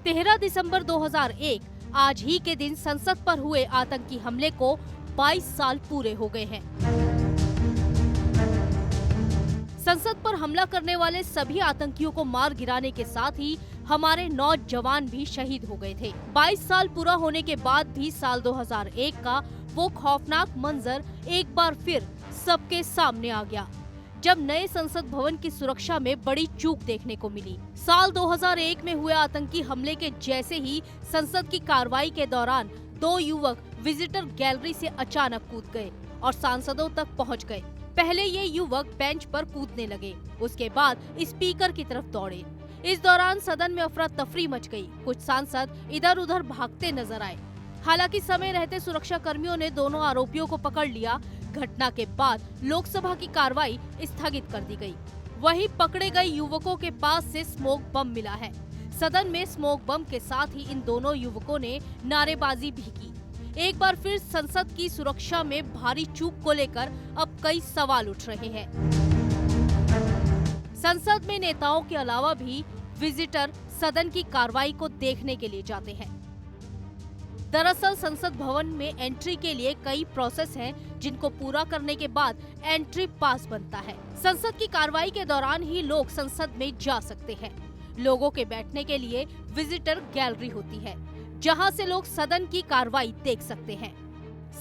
13 दिसंबर 2001 आज ही के दिन संसद पर हुए आतंकी हमले को 22 साल पूरे हो गए हैं। संसद पर हमला करने वाले सभी आतंकियों को मार गिराने के साथ ही हमारे 9 जवान भी शहीद हो गए थे। 22 साल पूरा होने के बाद भी साल 2001 का वो खौफनाक मंजर एक बार फिर सबके सामने आ गया, जब नए संसद भवन की सुरक्षा में बड़ी चूक देखने को मिली। साल 2001 में हुए आतंकी हमले के जैसे ही संसद की कार्रवाई के दौरान 2 युवक विजिटर गैलरी से अचानक कूद गए और सांसदों तक पहुंच गए। पहले ये युवक बेंच पर कूदने लगे, उसके बाद स्पीकर की तरफ दौड़े। इस दौरान सदन में अफरा तफरी मच गई। कुछ सांसद इधर उधर भागते नजर आए। हालांकि समय रहते सुरक्षा कर्मियों ने दोनों आरोपियों को पकड़ लिया। घटना के बाद लोकसभा की कार्रवाई स्थगित कर दी गई। वहीं पकड़े गए युवकों के पास से स्मोक बम मिला है। सदन में स्मोक बम के साथ ही इन दोनों युवकों ने नारेबाजी भी की। एक बार फिर संसद की सुरक्षा में भारी चूक को लेकर अब कई सवाल उठ रहे हैं। संसद में नेताओं के अलावा भी विजिटर सदन की कार्रवाई को देखने के लिए जाते हैं। दरअसल संसद भवन में एंट्री के लिए कई प्रोसेस हैं, जिनको पूरा करने के बाद एंट्री पास बनता है। संसद की कार्रवाई के दौरान ही लोग संसद में जा सकते हैं। लोगों के बैठने के लिए विजिटर गैलरी होती है, जहां से लोग सदन की कार्रवाई देख सकते हैं।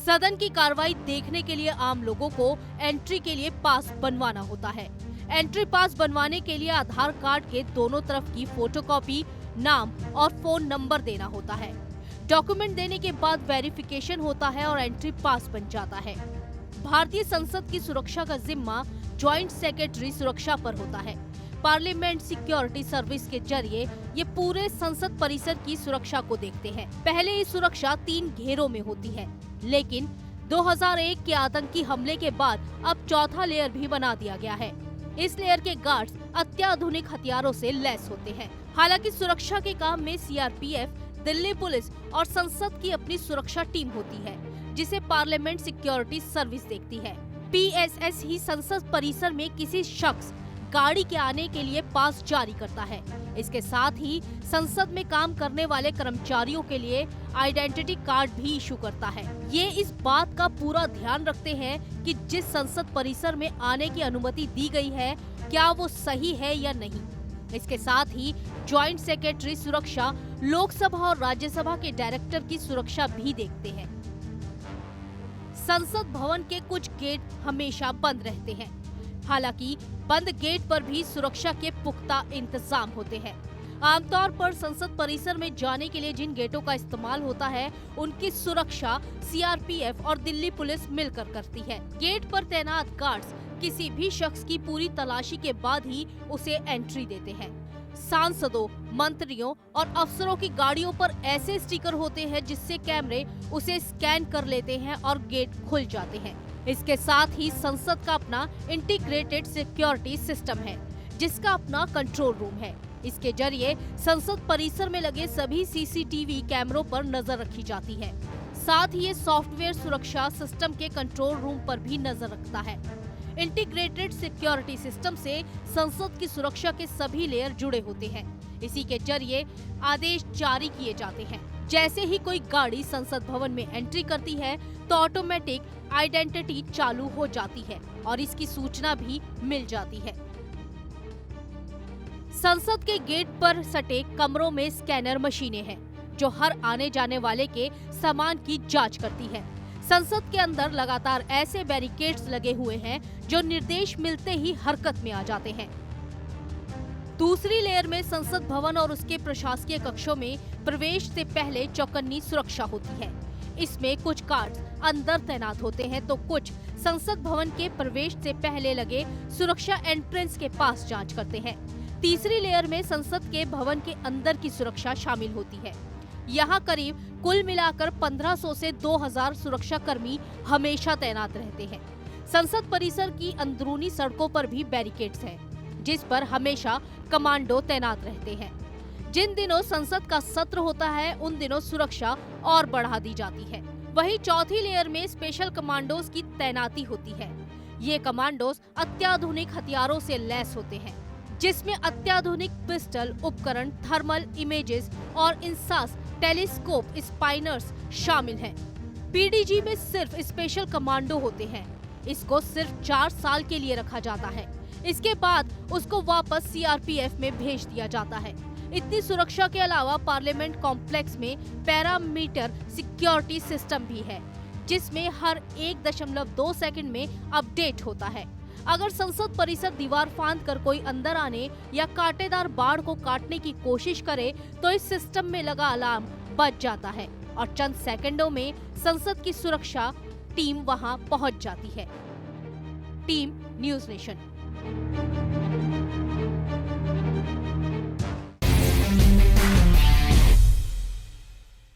सदन की कार्रवाई देखने के लिए आम लोगों को एंट्री के लिए पास बनवाना होता है। एंट्री पास बनवाने के लिए आधार कार्ड के दोनों तरफ की फोटोकॉपी, नाम और फोन नंबर देना होता है। डॉक्यूमेंट देने के बाद वेरिफिकेशन होता है और एंट्री पास बन जाता है। भारतीय संसद की सुरक्षा का जिम्मा ज्वाइंट सेक्रेटरी सुरक्षा पर होता है। पार्लियामेंट सिक्योरिटी सर्विस के जरिए ये पूरे संसद परिसर की सुरक्षा को देखते हैं। पहले ये सुरक्षा 3 घेरों में होती है, लेकिन 2001 के आतंकी हमले के बाद अब चौथा लेयर भी बना दिया गया है। इस लेयर के गार्ड्स अत्याधुनिक हथियारों से लैस होते हैं। हालांकि सुरक्षा के काम में सीआरपीएफ, दिल्ली पुलिस और संसद की अपनी सुरक्षा टीम होती है, जिसे पार्लियामेंट सिक्योरिटी सर्विस देखती है। पीएसएस ही संसद परिसर में किसी शख्स, गाड़ी के आने के लिए पास जारी करता है। इसके साथ ही संसद में काम करने वाले कर्मचारियों के लिए आइडेंटिटी कार्ड भी इशू करता है। ये इस बात का पूरा ध्यान रखते हैं कि जिस संसद परिसर में आने की अनुमति दी गई है, क्या वो सही है या नहीं। इसके साथ ही ज्वाइंट सेक्रेटरी सुरक्षा लोकसभा और राज्यसभा के डायरेक्टर की सुरक्षा भी देखते हैं। संसद भवन के कुछ गेट हमेशा बंद रहते हैं। हालांकि बंद गेट पर भी सुरक्षा के पुख्ता इंतजाम होते हैं। आमतौर पर संसद परिसर में जाने के लिए जिन गेटों का इस्तेमाल होता है, उनकी सुरक्षा सीआरपीएफ और दिल्ली पुलिस मिलकर करती है। गेट पर तैनात गार्ड्स किसी भी शख्स की पूरी तलाशी के बाद ही उसे एंट्री देते हैं। सांसदों, मंत्रियों और अफसरों की गाड़ियों पर ऐसे स्टिकर होते हैं जिससे कैमरे उसे स्कैन कर लेते हैं और गेट खुल जाते हैं। इसके साथ ही संसद का अपना इंटीग्रेटेड सिक्योरिटी सिस्टम है, जिसका अपना कंट्रोल रूम है। इसके जरिए संसद परिसर में लगे सभी सीसीटीवी कैमरों पर नजर रखी जाती है। साथ ही ये सॉफ्टवेयर सुरक्षा सिस्टम के कंट्रोल रूम पर भी नजर रखता है। इंटीग्रेटेड सिक्योरिटी सिस्टम से संसद की सुरक्षा के सभी लेयर जुड़े होते हैं। इसी के जरिए आदेश जारी किए जाते हैं। जैसे ही कोई गाड़ी संसद भवन में एंट्री करती है, तो ऑटोमेटिक आइडेंटिटी चालू हो जाती है और इसकी सूचना भी मिल जाती है। संसद के गेट पर सटे कमरों में स्कैनर मशीनें हैं, जो हर आने जाने वाले के सामान की जांच करती है। संसद के अंदर लगातार ऐसे बैरिकेड्स लगे हुए हैं, जो निर्देश मिलते ही हरकत में आ जाते हैं। दूसरी लेयर में संसद भवन और उसके प्रशासकीय कक्षों में प्रवेश से पहले चौकन्नी सुरक्षा होती है। इसमें कुछ गार्ड्स अंदर तैनात होते हैं, तो कुछ संसद भवन के प्रवेश से पहले लगे सुरक्षा एंट्रेंस के पास जांच करते हैं। तीसरी लेयर में संसद के भवन के अंदर की सुरक्षा शामिल होती है। यहाँ करीब कुल मिलाकर 1500 से 2000 सुरक्षा कर्मी हमेशा तैनात रहते हैं। संसद परिसर की अंदरूनी सड़कों पर भी बैरिकेड्स हैं, जिस पर हमेशा कमांडो तैनात रहते हैं। जिन दिनों संसद का सत्र होता है, उन दिनों सुरक्षा और बढ़ा दी जाती है। वहीं चौथी लेयर में स्पेशल कमांडोज की तैनाती होती है। ये कमांडोज अत्याधुनिक हथियारों से लैस होते हैं। जिसमें अत्याधुनिक पिस्टल उपकरण, थर्मल इमेजेस और इंसास टेलीस्कोप स्पाइनर्स शामिल हैं। पीडीजी में सिर्फ स्पेशल कमांडो होते हैं। इसको सिर्फ 4 साल के लिए रखा जाता है। इसके बाद उसको वापस सीआरपीएफ में भेज दिया जाता है। इतनी सुरक्षा के अलावा पार्लियामेंट कॉम्प्लेक्स में पैरामीटर सिक्योरिटी सिस्टम भी है, जिसमें हर 1.2 सेकंड में अपडेट होता है। अगर संसद परिसर दीवार फांद कर कोई अंदर आने या कांटेदार बाढ़ को काटने की कोशिश करे तो इस सिस्टम में लगा अलार्म बज जाता है और चंद सेकंडों में संसद की सुरक्षा टीम वहां पहुंच जाती है। Team news nation.